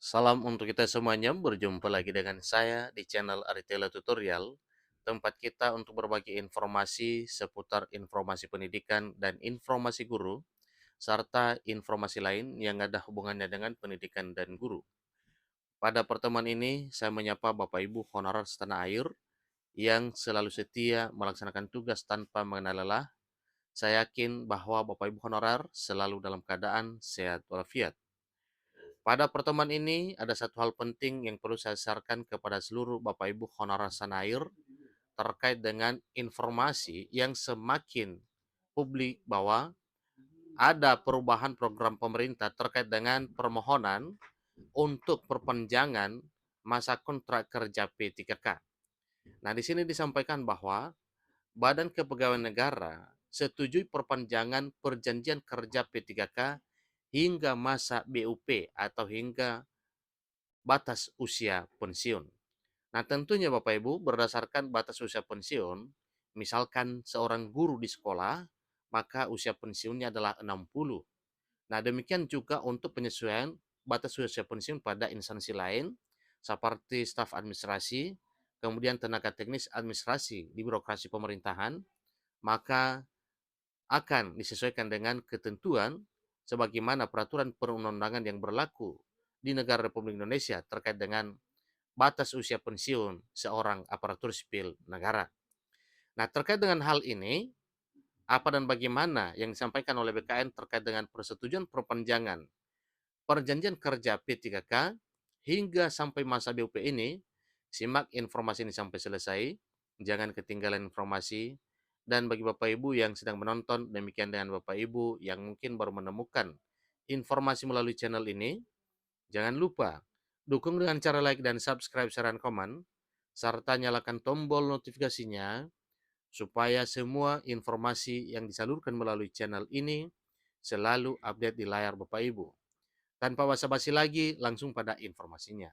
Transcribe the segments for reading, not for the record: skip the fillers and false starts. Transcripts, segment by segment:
Salam untuk kita semuanya, berjumpa lagi dengan saya di channel Aritela Tutorial, tempat kita untuk berbagi informasi seputar informasi pendidikan dan informasi guru, serta informasi lain yang ada hubungannya dengan pendidikan dan guru. Pada pertemuan ini, saya menyapa Bapak Ibu honorer setanah air yang selalu setia melaksanakan tugas tanpa mengenal lelah. Saya yakin bahwa Bapak Ibu honorer selalu dalam keadaan sehat walafiat. Pada pertemuan ini, ada satu hal penting yang perlu saya sarankan kepada seluruh Bapak Ibu honorer Sanair terkait dengan informasi yang semakin publik bahwa ada perubahan program pemerintah terkait dengan permohonan untuk perpanjangan masa kontrak kerja P3K. Nah, di sini disampaikan bahwa Badan Kepegawaian Negara setujui perpanjangan perjanjian kerja P3K hingga masa BUP atau hingga batas usia pensiun. Nah, tentunya Bapak Ibu, berdasarkan batas usia pensiun, misalkan seorang guru di sekolah, maka usia pensiunnya adalah 60. Nah, demikian juga untuk penyesuaian batas usia pensiun pada instansi lain, seperti staf administrasi, kemudian tenaga teknis administrasi di birokrasi pemerintahan, maka akan disesuaikan dengan ketentuan sebagaimana peraturan perundang-undangan yang berlaku di negara Republik Indonesia terkait dengan batas usia pensiun seorang aparatur sipil negara. Nah, terkait dengan hal ini, apa dan bagaimana yang disampaikan oleh BKN terkait dengan persetujuan perpanjangan perjanjian kerja P3K hingga sampai masa BUP ini, simak informasi ini sampai selesai, jangan ketinggalan informasi, dan bagi Bapak Ibu yang sedang menonton, demikian dengan Bapak Ibu yang mungkin baru menemukan informasi melalui channel ini, jangan lupa dukung dengan cara like dan subscribe saran komen, serta nyalakan tombol notifikasinya supaya semua informasi yang disalurkan melalui channel ini selalu update di layar Bapak Ibu. Tanpa basa-basi lagi, langsung pada informasinya.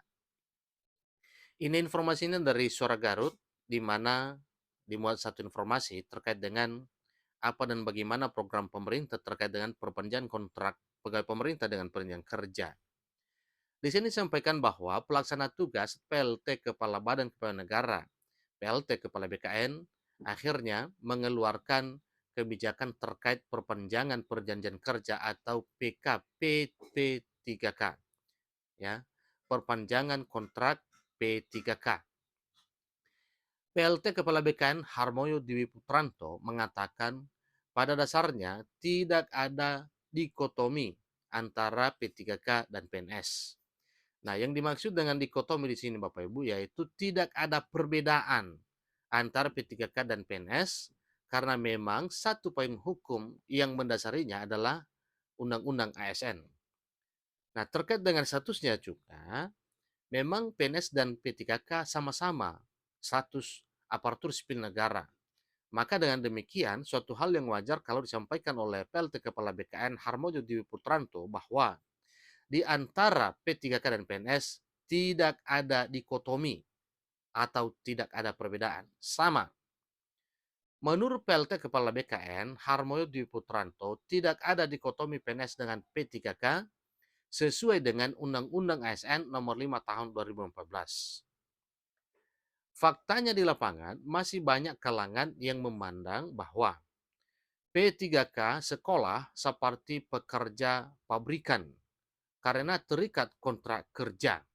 Ini informasinya dari Suara Garut, di mana dimuat satu informasi terkait dengan apa dan bagaimana program pemerintah terkait dengan perpanjangan kontrak pegawai pemerintah dengan perjanjian kerja. Di sini disampaikan bahwa pelaksana tugas PLT Kepala Badan Kepegawaian Negara, PLT Kepala BKN, akhirnya mengeluarkan kebijakan terkait perpanjangan perjanjian kerja atau PKP-P3K, ya, perpanjangan kontrak P3K. PLT Kepala BKN Harmoyo Dwi Putranto mengatakan pada dasarnya tidak ada dikotomi antara P3K dan PNS. Nah, yang dimaksud dengan dikotomi di sini Bapak Ibu yaitu tidak ada perbedaan antara P3K dan PNS karena memang satu poin hukum yang mendasarinya adalah Undang-Undang ASN. Nah, terkait dengan statusnya juga, memang PNS dan P3K sama-sama status aparatur sipil negara. Maka dengan demikian, suatu hal yang wajar kalau disampaikan oleh PLT Kepala BKN Harmojo Dwi Putranto bahwa di antara P3K dan PNS tidak ada dikotomi atau tidak ada perbedaan. Sama. Menurut PLT Kepala BKN Harmoyo Dwi Putranto, tidak ada dikotomi PNS dengan P3K sesuai dengan Undang-Undang ASN Nomor 5 Tahun 2014. Faktanya di lapangan masih banyak kalangan yang memandang bahwa P3K sekolah seperti pekerja pabrikan karena terikat kontrak kerja.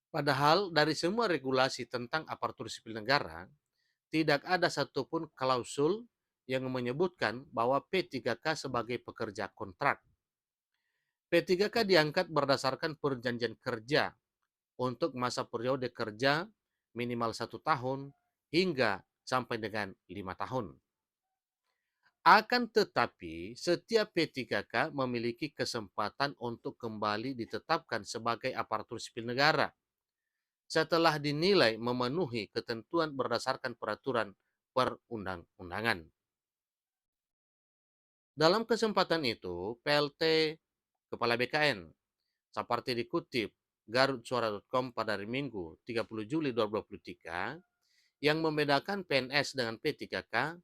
Padahal dari semua regulasi tentang aparatur sipil negara, tidak ada satupun klausul yang menyebutkan bahwa P3K sebagai pekerja kontrak. P3K diangkat berdasarkan perjanjian kerja untuk masa periode kerja minimal 1 tahun hingga sampai dengan 5 tahun. Akan tetapi, setiap P3K memiliki kesempatan untuk kembali ditetapkan sebagai aparatur sipil negara setelah dinilai memenuhi ketentuan berdasarkan peraturan perundang-undangan. Dalam kesempatan itu, PLT Kepala BKN seperti dikutip garutsuara.com pada hari Minggu 30 Juli 2023 yang membedakan PNS dengan P3K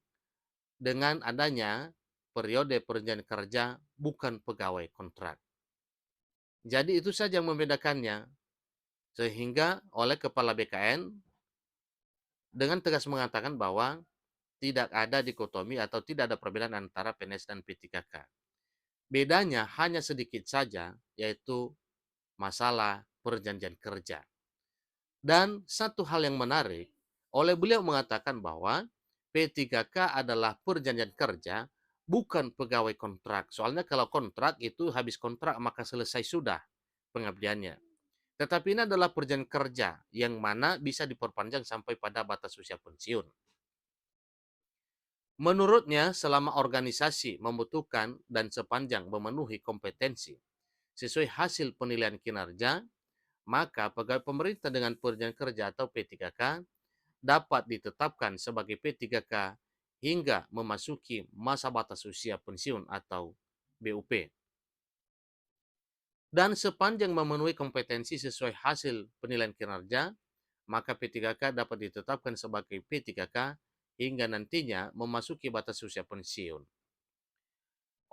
dengan adanya periode perjanjian kerja bukan pegawai kontrak. Jadi itu saja yang membedakannya. Sehingga oleh Kepala BKN dengan tegas mengatakan bahwa tidak ada dikotomi atau tidak ada perbedaan antara PNS dan P3K. Bedanya hanya sedikit saja, yaitu masalah perjanjian kerja. Dan satu hal yang menarik, oleh beliau mengatakan bahwa P3K adalah perjanjian kerja, bukan pegawai kontrak. Soalnya kalau kontrak itu habis kontrak maka selesai sudah pengabdiannya. Tetapi ini adalah perjanjian kerja yang mana bisa diperpanjang sampai pada batas usia pensiun. Menurutnya, selama organisasi membutuhkan dan sepanjang memenuhi kompetensi sesuai hasil penilaian kinerja, maka pegawai pemerintah dengan perjanjian kerja atau P3K dapat ditetapkan sebagai P3K hingga memasuki masa batas usia pensiun atau BUP. Dan sepanjang memenuhi kompetensi sesuai hasil penilaian kinerja, maka P3K dapat ditetapkan sebagai P3K hingga nantinya memasuki batas usia pensiun.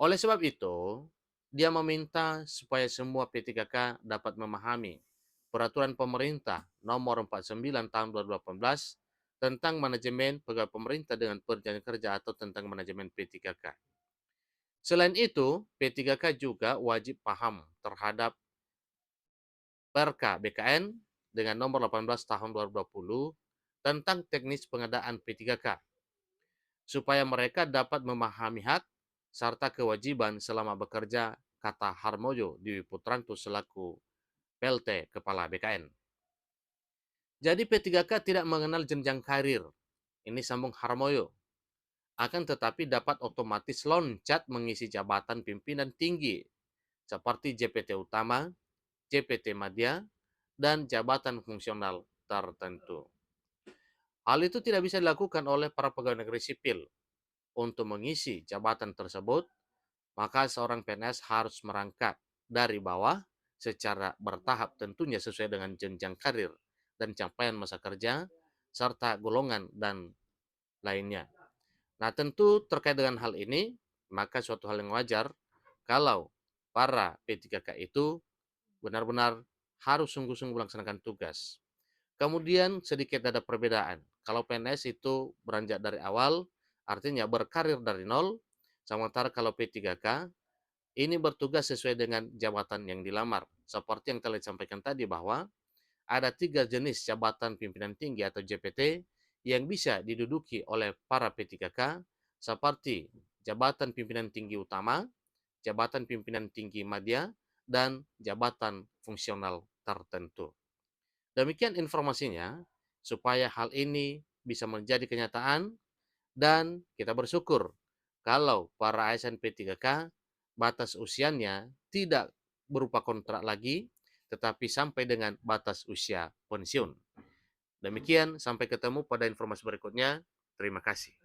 Oleh sebab itu, dia meminta supaya semua P3K dapat memahami peraturan pemerintah nomor 49 tahun 2018 tentang manajemen pegawai pemerintah dengan perjanjian kerja atau tentang manajemen P3K. Selain itu, P3K juga wajib paham terhadap Perka BKN dengan nomor 18 tahun 2020 tentang teknis pengadaan P3K supaya mereka dapat memahami hak serta kewajiban selama bekerja, kata Harmojo Dwi Putranto selaku PLT Kepala BKN. Jadi P3K tidak mengenal jenjang karir. Ini sambung Harmoyo. Akan tetapi dapat otomatis loncat mengisi jabatan pimpinan tinggi seperti JPT Utama, JPT Madya, dan jabatan fungsional tertentu. Hal itu tidak bisa dilakukan oleh para pegawai negeri sipil. Untuk mengisi jabatan tersebut, maka seorang PNS harus merangkak dari bawah secara bertahap tentunya sesuai dengan jenjang karir dan capaian masa kerja, serta golongan dan lainnya. Nah, tentu terkait dengan hal ini, maka suatu hal yang wajar kalau para P3K itu benar-benar harus sungguh-sungguh melaksanakan tugas. Kemudian sedikit ada perbedaan. Kalau PNS itu beranjak dari awal, artinya berkarir dari nol, sementara kalau P3K ini bertugas sesuai dengan jabatan yang dilamar. Seperti yang telah disampaikan tadi bahwa ada 3 jenis jabatan pimpinan tinggi atau JPT yang bisa diduduki oleh para P3K seperti jabatan pimpinan tinggi utama, jabatan pimpinan tinggi madya, dan jabatan fungsional tertentu. Demikian informasinya, supaya hal ini bisa menjadi kenyataan dan kita bersyukur kalau para ASN P3K batas usianya tidak berupa kontrak lagi, tetapi sampai dengan batas usia pensiun. Demikian, sampai ketemu pada informasi berikutnya. Terima kasih.